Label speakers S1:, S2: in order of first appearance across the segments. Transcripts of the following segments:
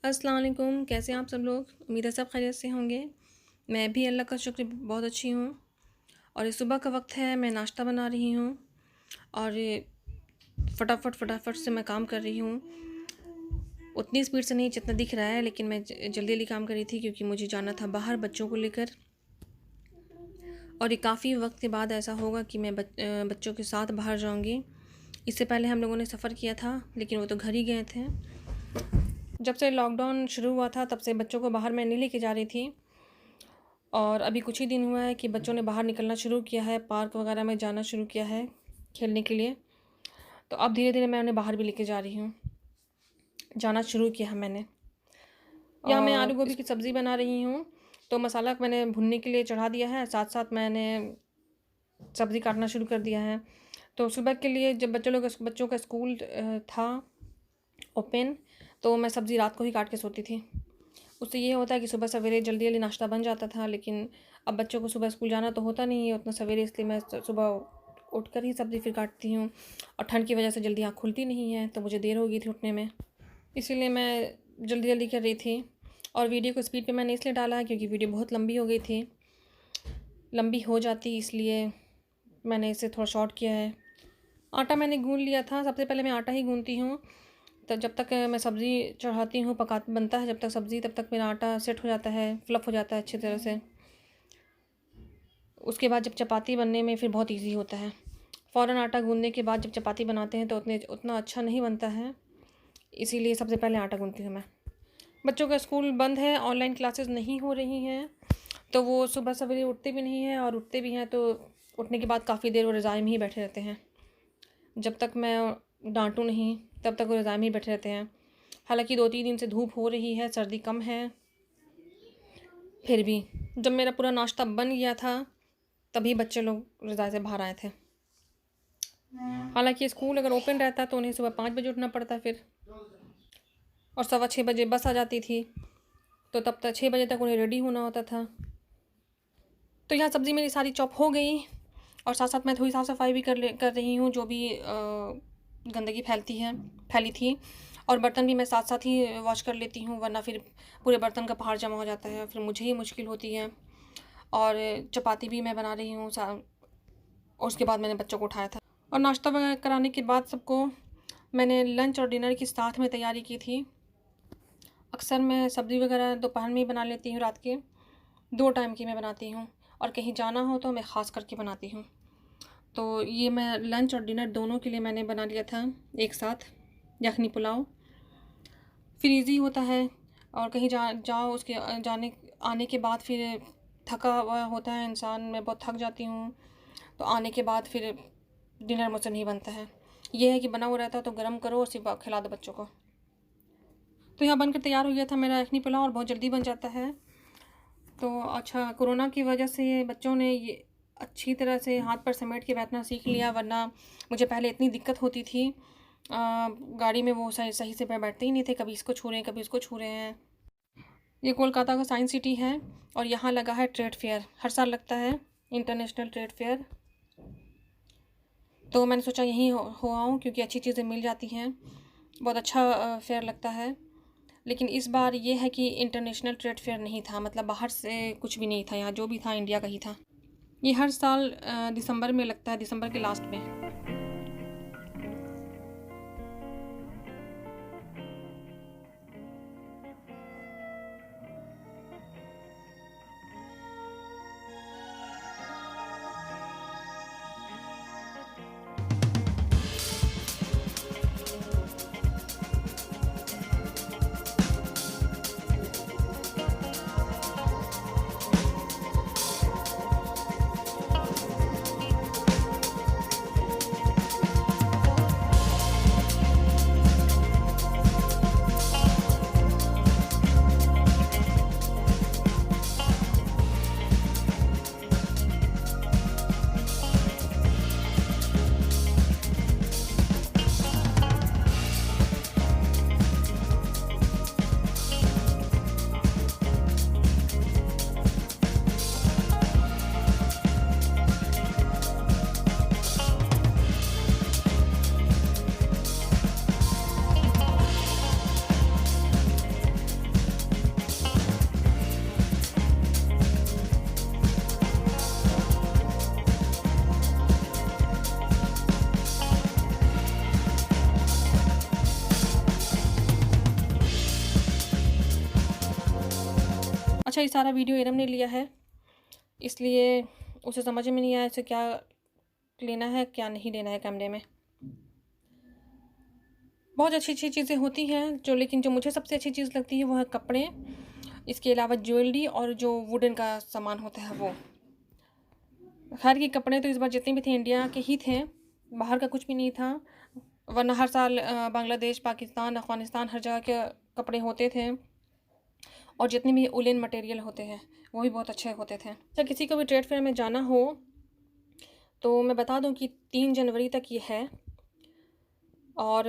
S1: अस्सलाम वालेकुम, कैसे हैं आप सब लोग? उम्मीद है सब खैरियत से होंगे। मैं भी अल्लाह का शुक्र बहुत अच्छी हूँ। और ये सुबह का वक्त है, मैं नाश्ता बना रही हूँ और ये फटाफट से मैं काम कर रही हूँ। उतनी स्पीड से नहीं जितना दिख रहा है, लेकिन मैं जल्दी जल्दी काम कर रही थी क्योंकि मुझे जाना था बाहर बच्चों को लेकर। और ये काफ़ी वक्त के बाद ऐसा होगा कि मैं बच्चों के साथ बाहर जाऊँगी। इससे पहले हम लोगों ने सफ़र किया था, लेकिन वो तो घर ही गए थे। जब से लॉकडाउन शुरू हुआ था तब से बच्चों को बाहर मैं नहीं लेके जा रही थी। और अभी कुछ ही दिन हुआ है कि बच्चों ने बाहर निकलना शुरू किया है, पार्क वगैरह में जाना शुरू किया है खेलने के लिए। तो अब धीरे धीरे मैं उन्हें बाहर भी लेके जा रही हूँ, जाना शुरू किया है मैंने। यहाँ मैं आलू गोभी की सब्ज़ी बना रही हूँ, तो मसाला मैंने भुनने के लिए चढ़ा दिया है, साथ साथ मैंने सब्ज़ी काटना शुरू कर दिया है। तो सुबह के लिए जब बच्चों का स्कूल था ओपन, तो मैं सब्ज़ी रात को ही काट के सोती थी। उससे ये होता है कि सुबह सवेरे जल्दी जल्दी नाश्ता बन जाता था, लेकिन अब बच्चों को सुबह स्कूल जाना तो होता नहीं है उतना सवेरे, इसलिए मैं सुबह उठकर ही सब्ज़ी फिर काटती हूँ। और ठंड की वजह से जल्दी आँख खुलती नहीं है, तो मुझे देर हो गई थी उठने में, इसीलिए मैं जल्दी जल्दी कर रही थी। और वीडियो को स्पीड पे मैंने इसलिए डाला क्योंकि वीडियो बहुत लंबी हो गई थी, लंबी हो जाती, इसलिए मैंने इसे थोड़ा शॉर्ट किया है। आटा मैंने गूँध लिया था, सबसे पहले मैं आटा ही गूँधती हूँ। तो जब तक मैं सब्ज़ी चढ़ाती हूँ, बनता है जब तक सब्ज़ी, तब तक मेरा आटा सेट हो जाता है, फ्लफ़ हो जाता है अच्छी तरह से। उसके बाद जब चपाती बनने में फिर बहुत इजी होता है। फ़ौरन आटा गूँधने के बाद जब चपाती बनाते हैं तो उतना अच्छा नहीं बनता है, इसीलिए सबसे पहले आटा गूँधती हूँ मैं। बच्चों का स्कूल बंद है, ऑनलाइन क्लासेस नहीं हो रही हैं, तो वो सुबह सवेरे उठते भी नहीं हैं, और उठते भी हैं तो उठने के बाद काफ़ी देर वो रज़ाई में ही बैठे रहते हैं। जब तक मैं डांटूँ नहीं तब तक वो रज़ाई में ही बैठे रहते हैं। हालांकि 2-3 दिन से धूप हो रही है, सर्दी कम है, फिर भी जब मेरा पूरा नाश्ता बन गया था तभी बच्चे लोग रज़ाई से बाहर आए थे। हालांकि स्कूल अगर ओपन रहता तो उन्हें सुबह 5 बजे उठना पड़ता फिर, और 6:15 बजे बस आ जाती थी, तो तब तक 6 बजे तक उन्हें रेडी होना होता था। तो यहाँ सब्ज़ी मेरी सारी चॉप हो गई, और साथ साथ मैं थोड़ी साफ़ सफाई भी कर रही हूँ, जो भी गंदगी फैली थी। और बर्तन भी मैं साथ साथ ही वॉश कर लेती हूँ, वरना फिर पूरे बर्तन का पहाड़ जमा हो जाता है, फिर मुझे ही मुश्किल होती है। और चपाती भी मैं बना रही हूँ और उसके बाद मैंने बच्चों को उठाया था, और नाश्ता वगैरह कराने के बाद सबको मैंने लंच और डिनर की साथ में तैयारी की थी। अक्सर मैं सब्ज़ी वगैरह दोपहर में ही बना लेती हूँ, रात के 2 टाइम की मैं बनाती हूँ, और कहीं जाना हो तो मैं ख़ास करके बनाती हूँ। तो ये मैं लंच और डिनर दोनों के लिए मैंने बना लिया था एक साथ, यखनी पुलाव। फिर इजी होता है, और कहीं जाओ उसके जाने आने के बाद फिर थका हुआ होता है इंसान, मैं बहुत थक जाती हूँ, तो आने के बाद फिर डिनर मुझसे नहीं बनता है। ये है कि बना हुआ रहता है तो गर्म करो और सिर्फ खिला दो बच्चों को। तो यहाँ बनकर तैयार हो गया था मेरा यखनी पुलाव, और बहुत जल्दी बन जाता है। तो अच्छा, कोरोना की वजह से बच्चों ने ये अच्छी तरह से हाथ पर समेट के बैठना सीख लिया, वरना मुझे पहले इतनी दिक्कत होती थी। गाड़ी में वो सही से बैठते ही नहीं थे, कभी इसको छू रहे हैं कभी इसको छू रहे हैं। ये कोलकाता का साइंस सिटी है, और यहाँ लगा है ट्रेड फेयर, हर साल लगता है इंटरनेशनल ट्रेड फेयर। तो मैंने सोचा यहीं हो आऊँ, क्योंकि अच्छी चीज़ें मिल जाती हैं, बहुत अच्छा फेयर लगता है। लेकिन इस बार ये है कि इंटरनेशनल ट्रेड फेयर नहीं था, मतलब बाहर से कुछ भी नहीं था, यहाँ जो भी था इंडिया का ही था। ये हर साल दिसंबर में लगता है, दिसंबर के लास्ट में। अच्छा, ये सारा वीडियो इरम ने लिया है, इसलिए उसे समझ में नहीं आया इसे क्या लेना है क्या नहीं लेना है कैमरे में। बहुत अच्छी अच्छी चीज़ें होती हैं लेकिन जो मुझे सबसे अच्छी चीज़ लगती है वो है कपड़े, इसके अलावा ज्वेलरी और जो वुडन का सामान होता है वो। खैर ये कपड़े तो इस बार जितने भी थे इंडिया के ही थे, बाहर का कुछ भी नहीं था, वरना हर साल बांग्लादेश, पाकिस्तान, अफ़गानिस्तान हर जगह के कपड़े होते थे और जितने भी उलेन मटेरियल होते हैं वो भी बहुत अच्छे होते थे। तो किसी को भी ट्रेड फेयर में जाना हो तो मैं बता दूं कि 3 जनवरी तक ये है, और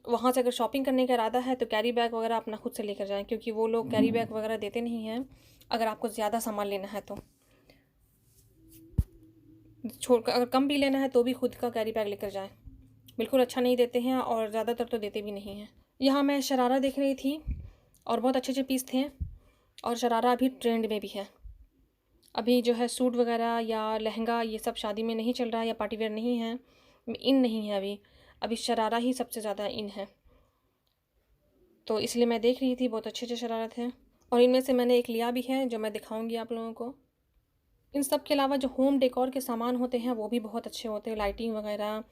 S1: वहाँ से अगर शॉपिंग करने का इरादा है तो कैरी बैग वगैरह अपना खुद से लेकर जाएं, क्योंकि वो लोग कैरी बैग वगैरह देते नहीं हैं अगर आपको ज़्यादा सामान लेना है तो। अगर कम भी लेना है तो भी खुद का कैरी बैग लेकर जाएं, बिल्कुल अच्छा नहीं देते हैं और ज़्यादातर तो देते भी नहीं हैं। यहाँ मैं शरारा देख रही थी और बहुत अच्छे अच्छे पीस थे, और शरारा अभी ट्रेंड में भी है। अभी जो है सूट वगैरह या लहंगा ये सब शादी में नहीं चल रहा है या पार्टी वेयर नहीं है, इन नहीं है अभी शरारा ही सबसे ज़्यादा इन है, तो इसलिए मैं देख रही थी, बहुत अच्छे अच्छे शरारा थे और इनमें से मैंने एक लिया भी है जो मैं दिखाऊंगी आप लोगों को। इन सब के अलावा जो होम डेकोर के सामान होते हैं वो भी बहुत अच्छे होते हैं, लाइटिंग वगैरह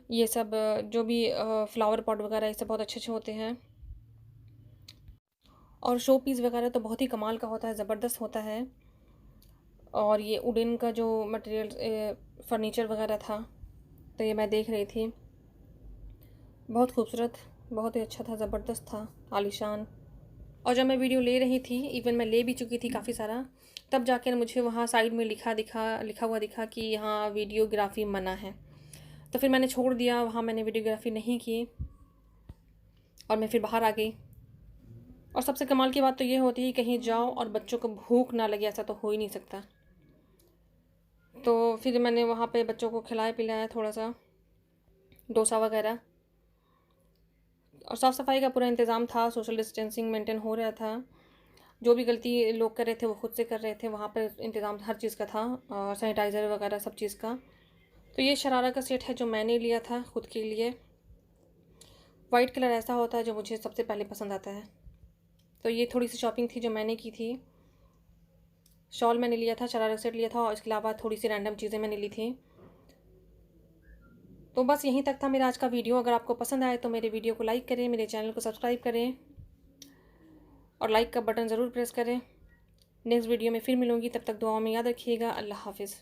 S1: ये सब, जो भी फ्लावर पॉट वगैरह ये सब बहुत अच्छे अच्छे होते हैं। और शो पीस वगैरह तो बहुत ही कमाल का होता है, ज़बरदस्त होता है। और ये वुडन का जो मटेरियल फर्नीचर वगैरह था तो ये मैं देख रही थी, बहुत खूबसूरत, बहुत ही अच्छा था, ज़बरदस्त था, आलीशान। और जब मैं वीडियो ले रही थी, इवन मैं ले भी चुकी थी काफ़ी सारा, तब जाकर मुझे वहाँ साइड में लिखा हुआ दिखा कि यहाँ वीडियोग्राफी मना है, तो फिर मैंने छोड़ दिया, वहाँ मैंने वीडियोग्राफी नहीं की और मैं फिर बाहर आ गई। और सबसे कमाल की बात तो ये होती है कहीं जाओ और बच्चों को भूख ना लगे, ऐसा तो हो ही नहीं सकता। तो फिर मैंने वहाँ पे बच्चों को खिलाया पिलाया थोड़ा सा डोसा वगैरह, और साफ़ सफाई का पूरा इंतज़ाम था, सोशल डिस्टेंसिंग मेंटेन हो रहा था, जो भी गलती लोग कर रहे थे वो खुद से कर रहे थे, वहाँ पर इंतज़ाम हर चीज़ का था, और सैनिटाइज़र वगैरह सब चीज़ का। तो ये शरारा का सेट है जो मैंने लिया था खुद के लिए। वाइट कलर ऐसा होता है जो मुझे सबसे पहले पसंद आता है। तो ये थोड़ी सी शॉपिंग थी जो मैंने की थी। शॉल मैंने लिया था, शरारा सेट लिया था और इसके अलावा थोड़ी सी रैंडम चीज़ें मैंने ली थी। तो बस यहीं तक था मेरा आज का वीडियो। अगर आपको पसंद आए तो मेरे वीडियो को लाइक करें, मेरे चैनल को सब्सक्राइब करें और लाइक का बटन ज़रूर प्रेस करें। नेक्स्ट वीडियो में फिर मिलूँगी, तब तक दुआओं में याद रखिएगा। अल्लाह हाफिज़।